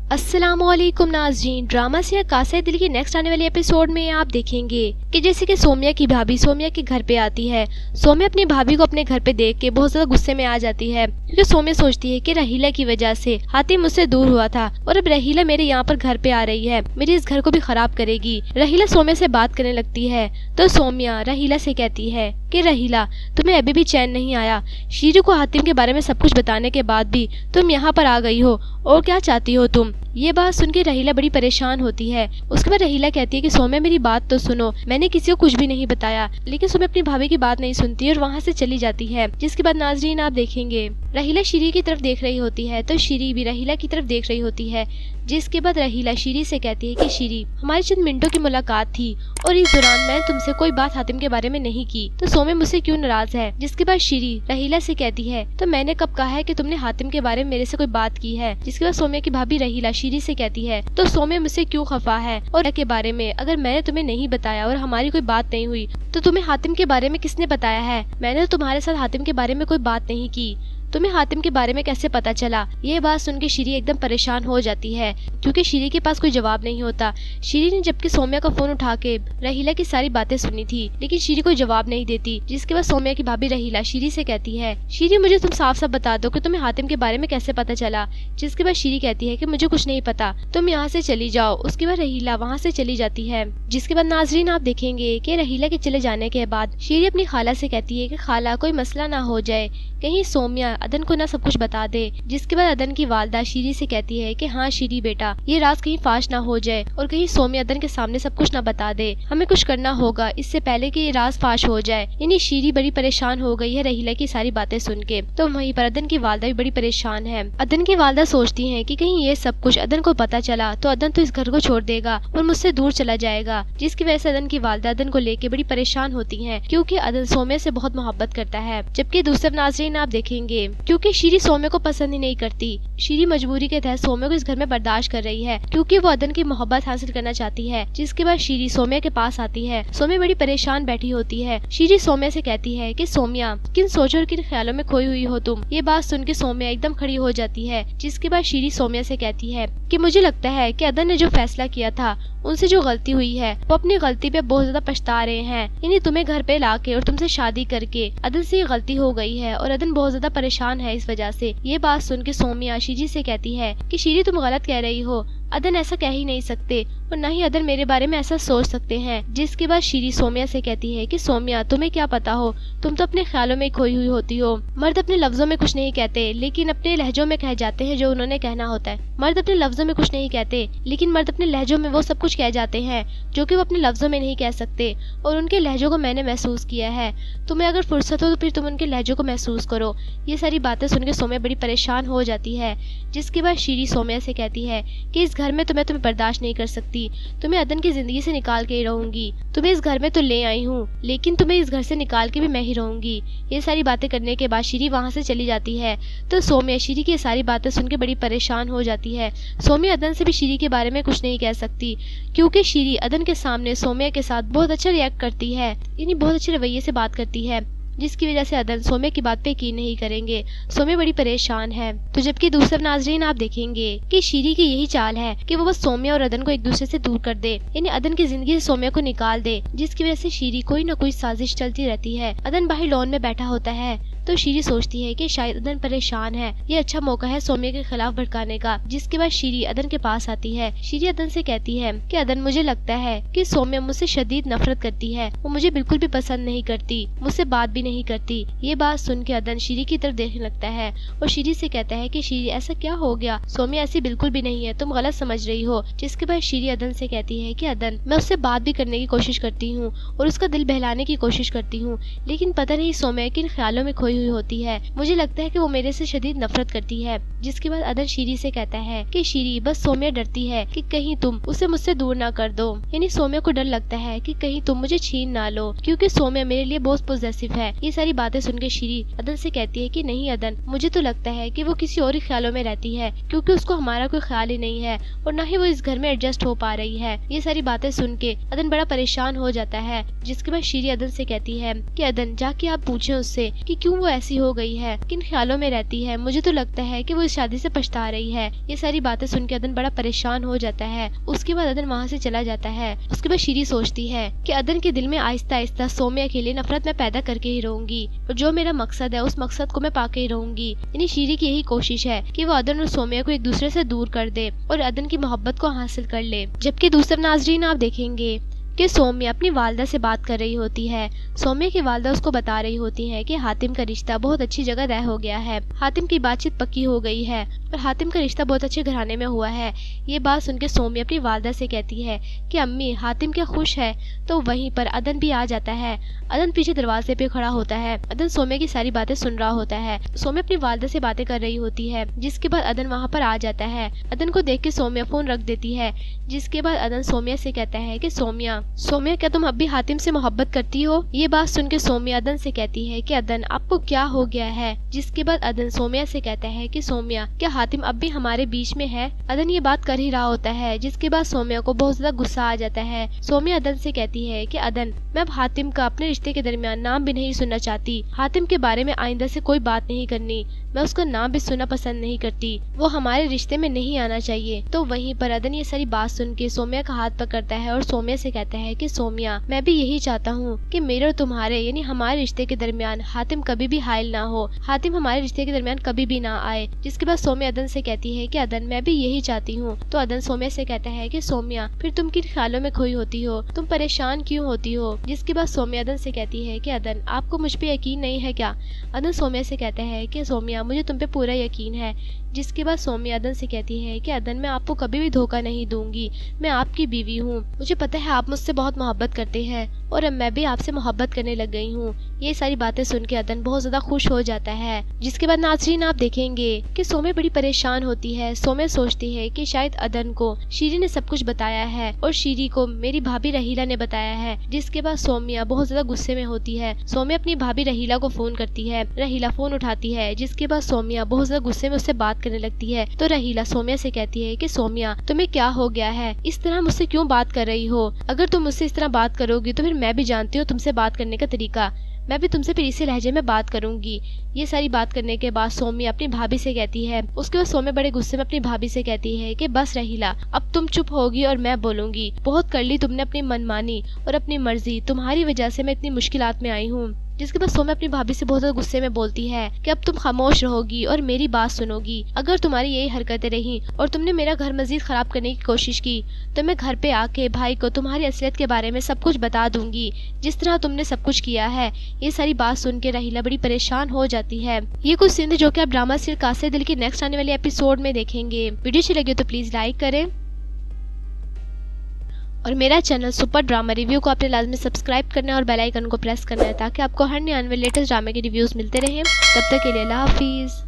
अस्सलामुअलैकुम नाज़रीन, drama serial Kasa दिल की नेक्स्ट आने वाले एपिसोड में आप देखेंगे कि जैसे कि सोम्या की भाभी सोम्या के घर पे आती है। सोम्या अपनी भाभी को अपने घर पे देख के बहुत ज्यादा गुस्से में आ जाती है, क्योंकि सोम्या सोचती है कि रहीला की वजह से हातिम मुझसे दूर हुआ था और अब रहीला मेरे यहाँ पर घर पे आ रही है, मेरे इस घर को भी खराब करेगी। रहीला सोम्या से बात करने लगती है तो सोम्या रहीला से कहती है कि रहीला, तुम्हें अभी भी चैन नहीं आया? शीरू को हातिम के बारे में सब कुछ बताने के बाद भी तुम यहाँ पर आ गई हो, और क्या चाहती हो तुम? ये बात सुन के रहीला बड़ी परेशान होती है। उसके बाद रहीला कहती है कि सोम्या मेरी बात तो सुनो, मैंने किसी को कुछ भी नहीं बताया। लेकिन सोम्या अपनी भाभी की बात नहीं सुनती और वहाँ से चली जाती है। जिसके बाद नाजरीन आप देखेंगे रहीला शीरी की तरफ देख रही होती है तो शीरी भी रहीला की तरफ देख रही होती है। जिसके बाद रहीला शीरी से कहती है कि शीरी, हमारी चंद मिनटों की मुलाकात थी और इस दौरान मैंने तुमसे कोई बात हातिम के बारे में नहीं की, तो सोम्या मुझसे क्यों नाराज है? जिसके बाद शीरी रहीला से कहती है तो मैंने कब कहा है कि तुमने हातिम के बारे में मेरे से कोई बात की है? जिसके बाद सोम्या की भाभी रहीला शीरी से कहती है तो सोम्या मुझसे क्यों खफा है और के बारे में? अगर मैंने तुम्हें नहीं बताया और हमारी कोई बात नहीं हुई तो तुम्हें हातिम के बारे में किसने बताया है? मैंने तो तुम्हारे साथ हातिम के बारे में कोई बात नहीं की, तुम्हें हातिम के बारे में कैसे पता चला? ये बात सुन के शीरी एकदम परेशान हो जाती है, क्योंकि शीरी के पास कोई जवाब नहीं होता। शीरी ने जबकि सोम्या का फोन उठा के रहीला की सारी बातें सुनी थी, लेकिन शीरी कोई जवाब नहीं देती। जिसके बाद सोम्या की भाभी रहीला शीरी से कहती है, शीरी मुझे तुम साफ साफ बता दो कि तुम्हें हातिम के बारे में कैसे पता चला? जिसके बाद शीरी कहती है कि मुझे कुछ नहीं पता, तुम यहाँ से चली जाओ। उसके बाद रहीला वहाँ से चली जाती है। जिसके बाद नाजरीन आप देखेंगे कि रहीला के चले जाने के बाद शीरी अपनी खाला से कहती है कि खाला, कोई मसला ना हो जाए, कहीं सोम्या अदन को ना सब कुछ बता दे। जिसके बाद अदन की वालदा शीरी से कहती है कि हाँ शीरी बेटा, ये राज कहीं फाश ना हो जाए और कहीं सोम्या अदन के सामने सब कुछ ना बता दे, हमें कुछ करना होगा इससे पहले कि ये राज फाश हो जाए। यानी शीरी बड़ी परेशान हो गई है रहीला की सारी बातें सुन के। तो वहीं पर अदन की वालदा भी बड़ी परेशान है। अदन की वालदा सोचती है कि कहीं ये सब कुछ अदन को पता चला तो अदन तो इस घर को छोड़ देगा और मुझसे दूर चला जाएगा। जिसकी वजह से अदन की वालदा अदन को लेके बड़ी परेशान होती है, क्योंकि अदन सोम्या से बहुत मोहब्बत करता है। जबकि दूसरे नाजरीन आप देखेंगे क्योंकि शीरी सोम्या को पसंद ही नहीं करती, शीरी मजबूरी के तहत सोम्या को इस घर में बर्दाश्त कर रही है, क्योंकि वो अदन की मोहब्बत हासिल करना चाहती है। जिसके बाद शीरी सोम्या के पास आती है। सोम्या बड़ी परेशान बैठी होती है। शीरी सोम्या से कहती है कि सोम्या, किन सोचों और किन ख्यालों में खोई हुई हो तुम? ये बात सुन के सोम्या एकदम खड़ी हो जाती है। जिसके बाद शीरी सोम्या से कहती है कि मुझे लगता है कि अदन ने जो फैसला किया था, उनसे जो गलती हुई है, वो अपनी गलती पे बहुत ज्यादा पछता रहे हैं। यानी तुम्हें घर पे लाके और तुमसे शादी करके अदन से ये गलती हो गई है और अदन बहुत ज्यादा परेशान है इस वजह से। ये बात सुन के सोम्या शीरी से कहती है कि शीरी तुम गलत कह रही हो, अदन ऐसा कह ही नहीं सकते और न ही अदन मेरे बारे में ऐसा सोच सकते हैं। जिसके बाद शीरी सोम्या से कहती है कि सोम्या, तुम्हें क्या पता हो, तुम तो अपने ख्यालों में खोई हुई होती हो। मर्द अपने लफ्जों में कुछ नहीं कहते, लेकिन अपने लहजों में कह जाते हैं जो उन्होंने कहना होता है। मर्द अपने लफ्जों में कुछ नहीं कहते, लेकिन मर्द अपने लहजों में वो सब कुछ कह जाते हैं जो कि वो अपने लफ्जों में नहीं कह सकते, और उनके लहजों को मैंने महसूस किया है। तुम्हें अगर फुर्सत हो तो फिर तुम उनके लहजों को महसूस करो। ये सारी बातें सुन के सोम्या बड़ी परेशान हो जाती है। जिसके बाद शीरी सोम्या से कहती है कि इस घर में तुम्हें बर्दाश्त नहीं कर सकती, तुम्हें अदन की जिंदगी से निकाल के ही रहूंगी। तुम्हें इस घर में तो ले आई हूँ, लेकिन तुम्हें इस घर से निकाल के भी मैं ही रहूंगी। ये सारी बातें करने के बाद शीरी वहाँ से चली जाती है। तो सोम्या शीरी की सारी बातें सुन के बड़ी परेशान हो जाती है। सोम्या अदन से भी शीरी के बारे में कुछ नहीं कह सकती, क्योंकि शीरी अदन के सामने सोम्या के साथ बहुत अच्छा रिएक्ट करती है, यानी बहुत अच्छे रवैये से बात करती है, जिसकी वजह से अदन सोम्या की बात पे यकीन नहीं करेंगे। सोम्या बड़ी परेशान है। तो जबकि दूसरे नाजरीन आप देखेंगे कि शीरी की यही चाल है कि वो बस सोम्या और अदन को एक दूसरे से दूर कर दे, यानी अदन की जिंदगी से सोम्या को निकाल दे। जिसकी वजह से शीरी कोई ना कोई साजिश चलती रहती है। अदन बाहर लॉन में बैठा होता है तो शीरी सोचती है कि शायद अदन परेशान है, ये अच्छा मौका है सोम्या के खिलाफ भड़काने का। जिसके बाद शीरी अदन के पास आती है। शीरी अदन से कहती है कि अदन, मुझे लगता है कि सोम्या मुझसे शदीद नफरत करती है, वो मुझे बिल्कुल भी पसंद नहीं करती, मुझसे बात भी नहीं करती। ये बात सुन के अदन शीरी की तरफ देखने लगता है और शीरी से कहता है कि शीरी, ऐसा क्या हो गया? सोम्या ऐसी बिल्कुल भी नहीं है, तुम गलत समझ रही हो। जिसके बाद शीरी अदन से कहती है कि अदन, मैं उससे बात भी करने की कोशिश करती हूँ और उसका दिल बहलाने की कोशिश करती हूँ, लेकिन पता नहीं सोम्या किन ख्यालों में खोई हुई होती है। मुझे लगता है कि वो मेरे से शदीद नफरत करती है। जिसके बाद अदन शीरी से कहता है कि शीरी, बस सोम्या डरती है कि कहीं तुम उसे मुझसे दूर ना कर दो, यानी सोम्या को डर लगता है कि कहीं तुम मुझे छीन ना लो, क्योंकि सोम्या मेरे लिए बहुत पॉजेसिव है। ये सारी बातें सुन के शीरी अदन से कहती है कि नहीं अदन, मुझे तो लगता है कि वो किसी और ही ख्यालों में रहती है, क्योंकि उसको हमारा कोई ख्याल ही नहीं है और न ही वो इस घर में एडजस्ट हो पा रही है। ये सारी बातें सुन के अदन बड़ा परेशान हो जाता है। जिसके बाद शीरी अदन से कहती है कि अदन, जाके आप पूछे उससे कि क्यों वो वो ऐसी हो गई है, किन ख्यालों में रहती है, मुझे तो लगता है कि वो इस शादी से पछता रही है। ये सारी बातें सुन के अदन बड़ा परेशान हो जाता है। उसके बाद अदन वहाँ से चला जाता है। उसके बाद शीरी सोचती है कि अदन के दिल में आहिस्ता आहिस्ता सौम्या के लिए नफरत मैं पैदा करके ही रहूंगी और जो मेरा मकसद है उस मकसद को मैं पाके ही रहूंगी। यानी शीरी की यही कोशिश है कि वो अदन और सौम्या को एक दूसरे से दूर कर दे और अदन की मोहब्बत को हासिल कर ले। जबकि दूसरा नाजरीन आप देखेंगे कि सौम्या अपनी वालदा से बात कर रही होती है। सौम्या की वालदा उसको बता रही होती है कि हातिम का रिश्ता बहुत अच्छी जगह तय हो गया है, हातिम की बातचीत पक्की हो गई है और हातिम का रिश्ता बहुत अच्छे घराने में हुआ है। ये बात सुनकर सौम्या अपनी वालदा से कहती है कि अम्मी हातिम क्या खुश है। तो वहीं पर अदन भी आ जाता है। अदन पीछे दरवाजे पे खड़ा होता है। अदन सौम्या की सारी बातें सुन रहा होता है। सौम्या अपनी वालदा से बातें कर रही होती है, जिसके बाद अदन वहाँ पर आ जाता है। अदन को देख के सौम्या फोन रख देती है, जिसके बाद अदन सौम्या से कहता है कि सौम्या क्या तुम अब भी हातिम से मोहब्बत करती हो। ये बात सुन के सौम्या अदन से कहती है कि अदन आपको क्या हो गया है। जिसके बाद अदन सौम्या से कहता है कि सौम्या क्या हातिम अब भी हमारे बीच में है। अदन ये बात कर ही रहा होता है, जिसके बाद सौम्या को बहुत ज्यादा गुस्सा आ जाता है। सौम्या अदन से कहती है कि अदन मैं अब हातिम का अपने रिश्ते के दरमियान नाम भी नहीं सुनना चाहती। हातिम के बारे में आइंदा से कोई बात नहीं करनी। मैं उसका नाम भी सुनना पसंद नहीं करती। वो हमारे रिश्ते में नहीं आना चाहिए। तो वहीं पर अदन ये सारी बात सुन के सौम्या का हाथ पकड़ता है और सौम्या से कहता है कि सौम्या मैं भी यही चाहता हूँ कि मेरे और तुम्हारे यानी हमारे रिश्ते के दरमियान हातिम कभी भी हाइल ना हो, हातिम हमारे रिश्ते के दरमियान कभी भी ना आए। जिसके बाद सौम्या अदन से कहती है कि अदन मैं भी यही चाहती हूँ। तो अदन सौम्या से कहता है कि सौम्या फिर तुम किन ख्यालों में खोई होती हो, तुम परेशान क्यों होती हो। जिसके बाद सौम्या अदन से कहती है कि अदन आपको मुझ पे यकीन नहीं है क्या। अदन सौम्या से कहता है कि सौम्या मुझे तुम पे पूरा यकीन है। जिसके बाद सौम्या अदन से कहती है कि अदन मैं आपको कभी भी धोखा नहीं दूंगी, मैं आपकी बीवी हूँ। मुझे पता है आप मुझसे बहुत मोहब्बत करते हैं और अब मैं भी आपसे मोहब्बत करने लग गई हूँ। ये सारी बातें सुन के अदन बहुत ज्यादा खुश हो जाता है। जिसके बाद नाज़रीन आप देखेंगे कि सौम्या बड़ी परेशान होती है। सौम्या सोचती है कि शायद अदन को शीरी ने सब कुछ बताया है और शीरी को मेरी भाभी रहीला ने बताया है। जिसके बाद सौम्या बहुत ज्यादा गुस्से में होती है। सौम्या अपनी भाभी रहीला को फोन करती है। रहीला फोन उठाती है। जिसके बाद सौम्या बहुत ज्यादा गुस्से में उससे बात करने लगती है। तो रहीला सौम्या से कहती है कि सौम्या तुम्हें क्या हो गया है, इस तरह मुझसे क्यों बात कर रही हो। अगर तुम मुझसे इस तरह बात करोगी तो फिर मैं भी जानती हूँ तुमसे बात करने का तरीका, मैं भी तुमसे फिर इसी लहजे में बात करूंगी। ये सारी बात करने के बाद सौम्या अपनी भाभी से कहती है। उसके बाद सौम्या बड़े गुस्से में अपनी भाभी से कहती है कि बस रहीला अब तुम चुप होगी और मैं बोलूंगी। बहुत कर ली तुमने अपनी मनमानी और अपनी मर्जी, तुम्हारी वजह से मैं इतनी मुश्किलात में आई हूँ। जिसके बाद सौम्या अपनी भाभी से बहुत ज्यादा गुस्से में बोलती है कि अब तुम खामोश रहोगी और मेरी बात सुनोगी। अगर तुम्हारी यही हरकतें रही और तुमने मेरा घर मजीद खराब करने की कोशिश की तो मैं घर पे आके भाई को तुम्हारी असलियत के बारे में सब कुछ बता दूंगी, जिस तरह तुमने सब कुछ किया है। ये सारी बात सुन के रहीला बड़ी परेशान हो जाती है। ये कुछ सीन जो कि आप ड्रामा सीरियल कासे दिल के नेक्स्ट आने वाले एपिसोड में देखेंगे। वीडियो अच्छी लगी तो प्लीज लाइक करें और मेरा चैनल सुपर ड्रामा रिव्यू को आपने लाजमी सब्सक्राइब करना है और बेल आइकन को प्रेस करना है ताकि आपको हर नए आने वाले लेटेस्ट ड्रामे के रिव्यूज मिलते रहें। तब तक के लिए अल्लाह हाफिज़।